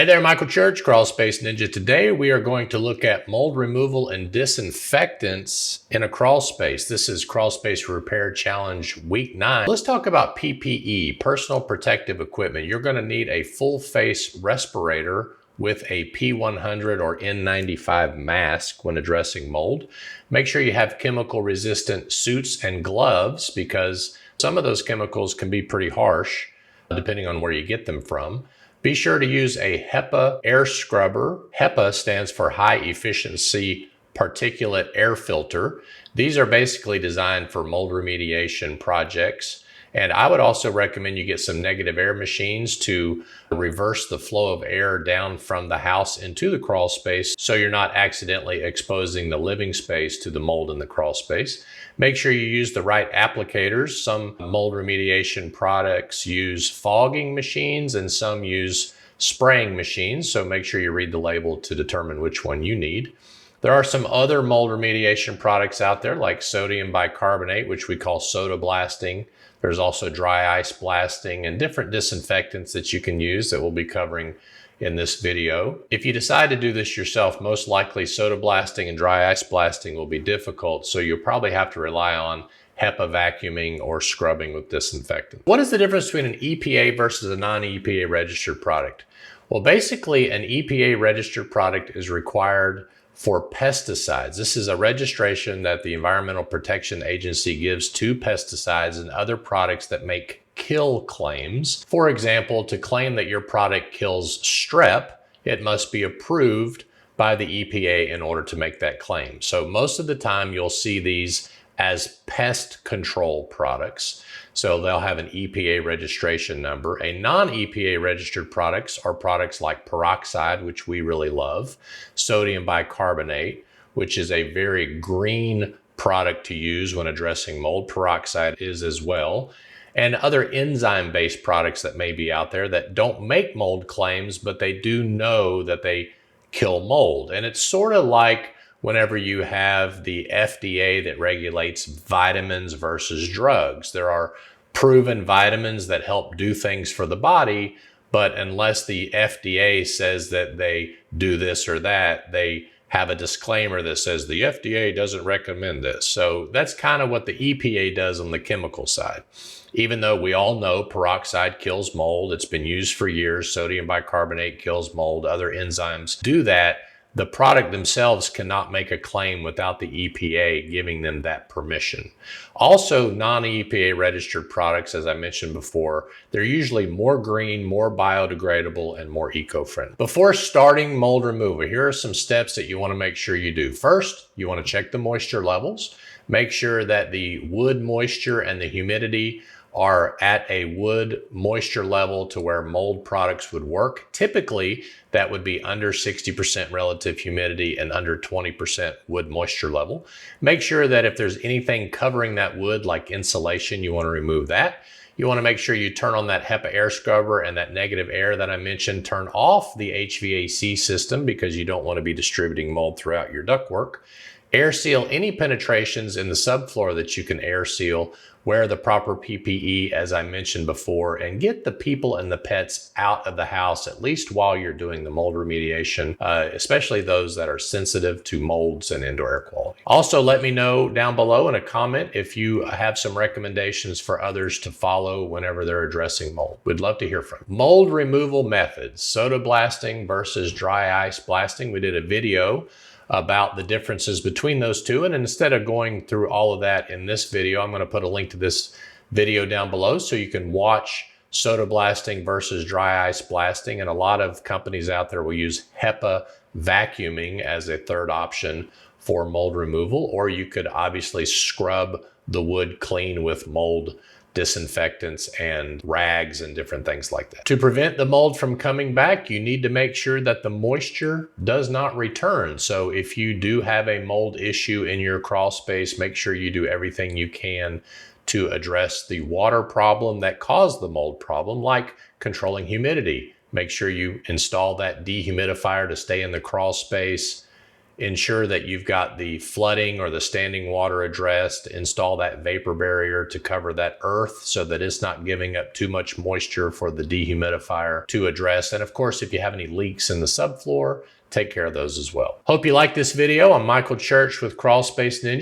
Hey there, Michael Church, Crawl Space Ninja. Today we are going to look at mold removal and disinfectants in a crawl space. This is Crawl Space Repair Challenge Week 9. Let's talk about PPE, personal protective equipment. You're going to need a full face respirator with a P100 or N95 mask when addressing mold. Make sure you have chemical resistant suits and gloves because some of those chemicals can be pretty harsh depending on where you get them from. Be sure to use a HEPA air scrubber. HEPA stands for High Efficiency Particulate Air Filter. These are basically designed for mold remediation projects. And I would also recommend you get some negative air machines to reverse the flow of air down from the house into the crawl space so you're not accidentally exposing the living space to the mold in the crawl space. Make sure you use the right applicators. Some mold remediation products use fogging machines and some use spraying machines. So make sure you read the label to determine which one you need. There are some other mold remediation products out there like sodium bicarbonate, which we call soda blasting. There's also dry ice blasting and different disinfectants that you can use that we'll be covering in this video. If you decide to do this yourself, most likely soda blasting and dry ice blasting will be difficult, so you'll probably have to rely on HEPA vacuuming or scrubbing with disinfectant. What is the difference between an EPA versus a non-EPA registered product? Well, basically an EPA registered product is required for pesticides. This is a registration that the Environmental Protection Agency gives to pesticides and other products that make kill claims. For example, to claim that your product kills strep, it must be approved by the EPA in order to make that claim. So most of the time you'll see these as pest control products. So they'll have an EPA registration number. A non-EPA registered products are products like peroxide, which we really love, sodium bicarbonate, which is a very green product to use when addressing mold. Peroxide is as well. And other enzyme-based products that may be out there that don't make mold claims, but they do know that they kill mold. And it's sort of like whenever you have the FDA that regulates vitamins versus drugs. There are proven vitamins that help do things for the body, but unless the FDA says that they do this or that, they have a disclaimer that says the FDA doesn't recommend this. So that's kind of what the EPA does on the chemical side. Even though we all know peroxide kills mold, it's been used for years, sodium bicarbonate kills mold, other enzymes do that, the product themselves cannot make a claim without the EPA giving them that permission. Also, non-EPA registered products, as I mentioned before, they're usually more green, more biodegradable, and more eco-friendly. Before starting mold removal, here are some steps that you want to make sure you do. First, you want to check the moisture levels. Make sure that the wood moisture and the humidity are at a wood moisture level to where mold products would work. Typically, that would be under 60% relative humidity and under 20% wood moisture level. Make sure that if there's anything covering that wood, like insulation, you want to remove that. You want to make sure you turn on that HEPA air scrubber and that negative air that I mentioned. Turn off the HVAC system because you don't want to be distributing mold throughout your ductwork. Air seal any penetrations in the subfloor that you can air seal. Wear the proper PPE, as I mentioned before, and get the people and the pets out of the house, at least while you're doing the mold remediation, especially those that are sensitive to molds and indoor air quality. Also, let me know down below in a comment if you have some recommendations for others to follow whenever they're addressing mold. We'd love to hear from you. Mold removal methods, soda blasting versus dry ice blasting. We did a video about the differences between those two. And instead of going through all of that in this video, I'm going to put a link to this video down below so you can watch soda blasting versus dry ice blasting. And a lot of companies out there will use HEPA vacuuming as a third option for mold removal, or you could obviously scrub the wood clean with mold disinfectants and rags and different things like that. To prevent the mold from coming back, you need to make sure that the moisture does not return. So if you do have a mold issue in your crawl space, make sure you do everything you can to address the water problem that caused the mold problem, like controlling humidity. Make sure you install that dehumidifier to stay in the crawl space. ensure that you've got the flooding or the standing water addressed, install that vapor barrier to cover that earth so that it's not giving up too much moisture for the dehumidifier to address. And of course, if you have any leaks in the subfloor, take care of those as well. Hope you like this video. I'm Michael Church with Crawl Space Ninja.